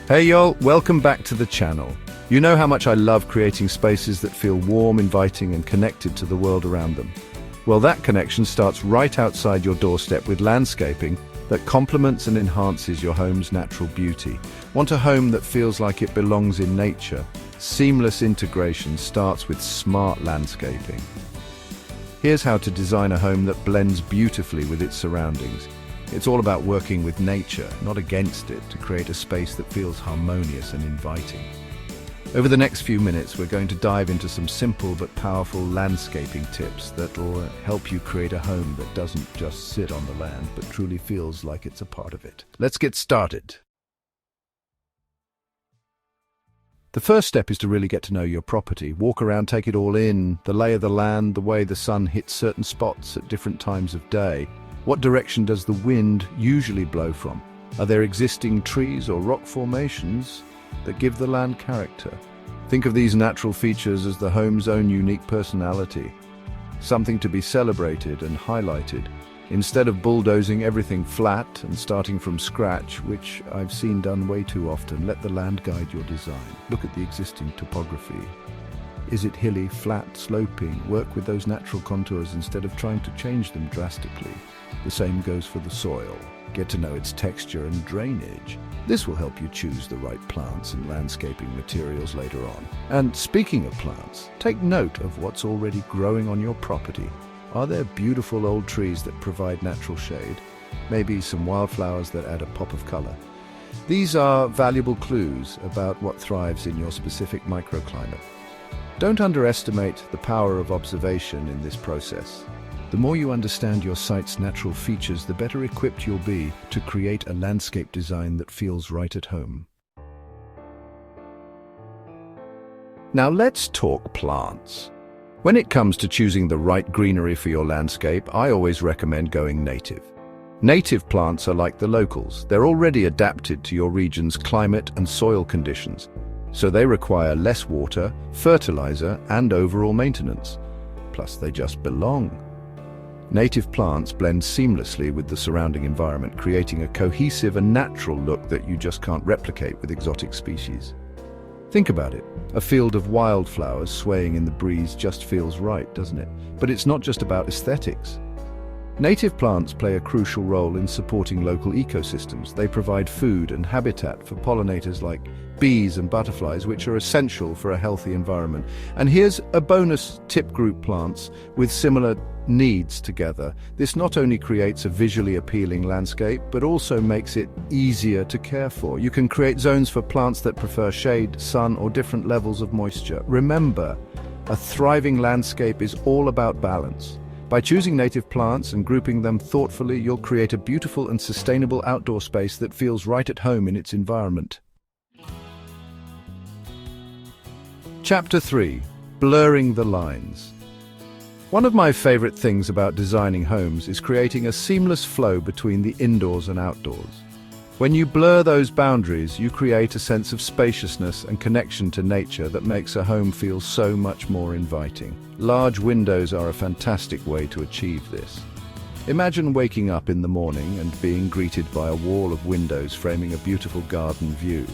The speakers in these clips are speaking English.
Hey y'all, welcome back to the channel. You know how much I love creating spaces that feel warm, inviting, and connected to the world around them. Well, that connection starts right outside your doorstep with landscaping that complements and enhances your home's natural beauty. Want a home that feels like it belongs in nature? Seamless integration starts with smart landscaping. Here's how to design a home that blends beautifully with its surroundings. It's all about working with nature, not against it, to create a space that feels harmonious and inviting. Over the next few minutes, we're going to dive into some simple but powerful landscaping tips that'll help you create a home that doesn't just sit on the land, but truly feels like it's a part of it. Let's get started. The first step is to really get to know your property. Walk around, take it all in, the lay of the land, the way the sun hits certain spots at different times of day. What direction does the wind usually blow from? Are there existing trees or rock formations that give the land character? Think of these natural features as the home's own unique personality, something to be celebrated and highlighted. Instead of bulldozing everything flat and starting from scratch, which I've seen done way too often, let the land guide your design. Look at the existing topography. Is it hilly, flat, sloping? Work with those natural contours instead of trying to change them drastically. The same goes for the soil. Get to know its texture and drainage. This will help you choose the right plants and landscaping materials later on. And speaking of plants, take note of what's already growing on your property. Are there beautiful old trees that provide natural shade? Maybe some wildflowers that add a pop of color? These are valuable clues about what thrives in your specific microclimate. Don't underestimate the power of observation in this process. The more you understand your site's natural features, the better equipped you'll be to create a landscape design that feels right at home. Now let's talk plants. When it comes to choosing the right greenery for your landscape, I always recommend going native. Native plants are like the locals. They're already adapted to your region's climate and soil conditions, so they require less water, fertilizer, and overall maintenance. Plus, they just belong. Native plants blend seamlessly with the surrounding environment, creating a cohesive and natural look that you just can't replicate with exotic species. Think about it. A field of wildflowers swaying in the breeze just feels right, doesn't it? But it's not just about aesthetics. Native plants play a crucial role in supporting local ecosystems. They provide food and habitat for pollinators like bees and butterflies, which are essential for a healthy environment. And here's a bonus tip: group plants with similar needs together. This not only creates a visually appealing landscape, but also makes it easier to care for. You can create zones for plants that prefer shade, sun, or different levels of moisture. Remember, a thriving landscape is all about balance. By choosing native plants and grouping them thoughtfully, you'll create a beautiful and sustainable outdoor space that feels right at home in its environment. Chapter 3: Blurring the lines. One of my favorite things about designing homes is creating a seamless flow between the indoors and outdoors. When you blur those boundaries, you create a sense of spaciousness and connection to nature that makes a home feel so much more inviting. Large windows are a fantastic way to achieve this. Imagine waking up in the morning and being greeted by a wall of windows framing a beautiful garden view.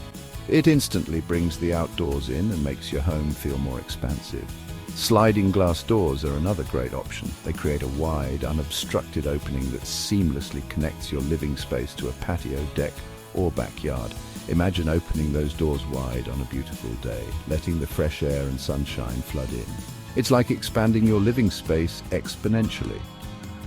It instantly brings the outdoors in and makes your home feel more expansive. Sliding glass doors are another great option. They create a wide, unobstructed opening that seamlessly connects your living space to a patio, deck, or backyard. Imagine opening those doors wide on a beautiful day, letting the fresh air and sunshine flood in. It's like expanding your living space exponentially.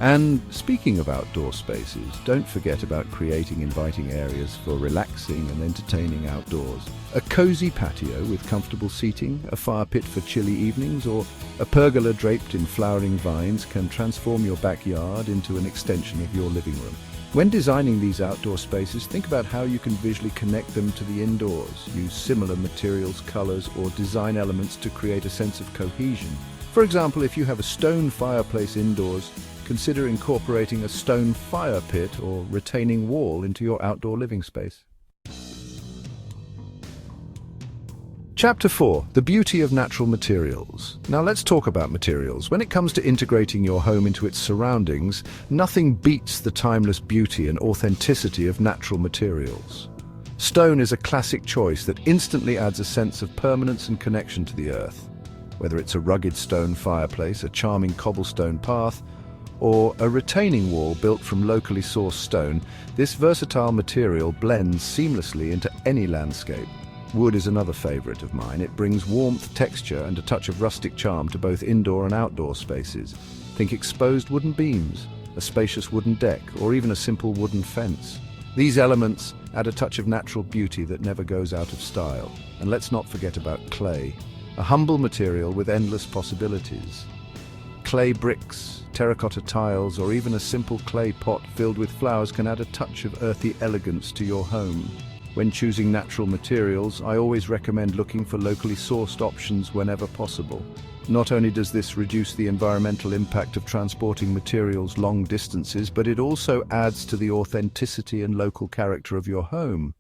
And speaking of outdoor spaces, don't forget about creating inviting areas for relaxing and entertaining outdoors. A cozy patio with comfortable seating, a fire pit for chilly evenings, or a pergola draped in flowering vines can transform your backyard into an extension of your living room. When designing these outdoor spaces, think about how you can visually connect them to the indoors. Use similar materials, colors, or design elements to create a sense of cohesion. For example, if you have a stone fireplace indoors, consider incorporating a stone fire pit or retaining wall into your outdoor living space. Chapter 4: The Beauty of Natural Materials. Now let's talk about materials. When it comes to integrating your home into its surroundings, nothing beats the timeless beauty and authenticity of natural materials. Stone is a classic choice that instantly adds a sense of permanence and connection to the earth. Whether it's a rugged stone fireplace, a charming cobblestone path, or a retaining wall built from locally sourced stone, this versatile material blends seamlessly into any landscape. Wood is another favorite of mine. It brings warmth, texture, and a touch of rustic charm to both indoor and outdoor spaces. Think exposed wooden beams, a spacious wooden deck, or even a simple wooden fence. These elements add a touch of natural beauty that never goes out of style. And let's not forget about clay, a humble material with endless possibilities. Clay bricks, terracotta tiles, or even a simple clay pot filled with flowers can add a touch of earthy elegance to your home. When choosing natural materials, I always recommend looking for locally sourced options whenever possible. Not only does this reduce the environmental impact of transporting materials long distances, but it also adds to the authenticity and local character of your home.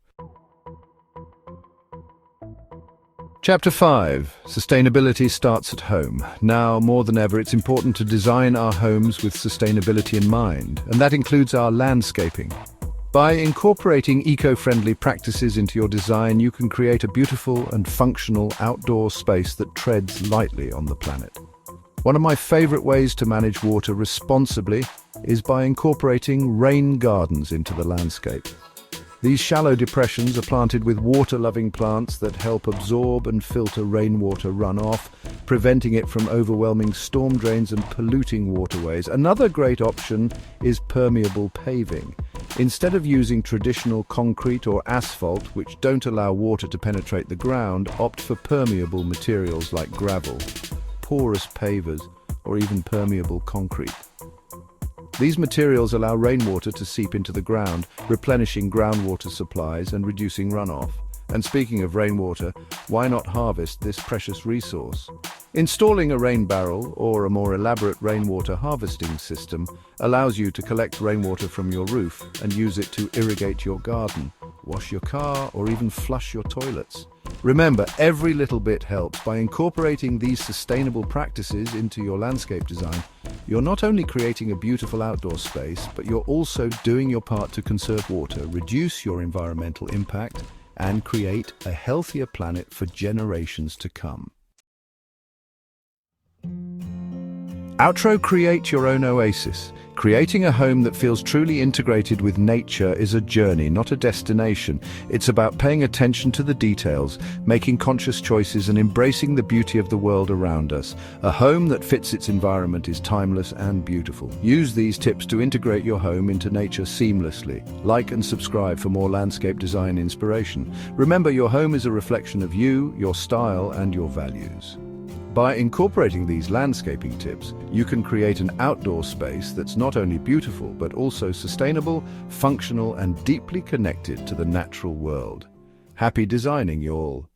Chapter 5. Sustainability starts at home. Now, more than ever, it's important to design our homes with sustainability in mind, and that includes our landscaping. By incorporating eco-friendly practices into your design, you can create a beautiful and functional outdoor space that treads lightly on the planet. One of my favorite ways to manage water responsibly is by incorporating rain gardens into the landscape. These shallow depressions are planted with water-loving plants that help absorb and filter rainwater runoff, preventing it from overwhelming storm drains and polluting waterways. Another great option is permeable paving. Instead of using traditional concrete or asphalt, which don't allow water to penetrate the ground, opt for permeable materials like gravel, porous pavers, or even permeable concrete. These materials allow rainwater to seep into the ground, replenishing groundwater supplies and reducing runoff. And speaking of rainwater, why not harvest this precious resource? Installing a rain barrel or a more elaborate rainwater harvesting system allows you to collect rainwater from your roof and use it to irrigate your garden, wash your car, or even flush your toilets. Remember, every little bit helps. By incorporating these sustainable practices into your landscape design, you're not only creating a beautiful outdoor space, but you're also doing your part to conserve water, reduce your environmental impact, and create a healthier planet for generations to come. Outro. Create your own oasis. Creating a home that feels truly integrated with nature is a journey, not a destination. It's about paying attention to the details, making conscious choices, and embracing the beauty of the world around us. A home that fits its environment is timeless and beautiful. Use these tips to integrate your home into nature seamlessly. Like and subscribe for more landscape design inspiration. Remember, your home is a reflection of you, your style, and your values. By incorporating these landscaping tips, you can create an outdoor space that's not only beautiful, but also sustainable, functional, and deeply connected to the natural world. Happy designing, y'all!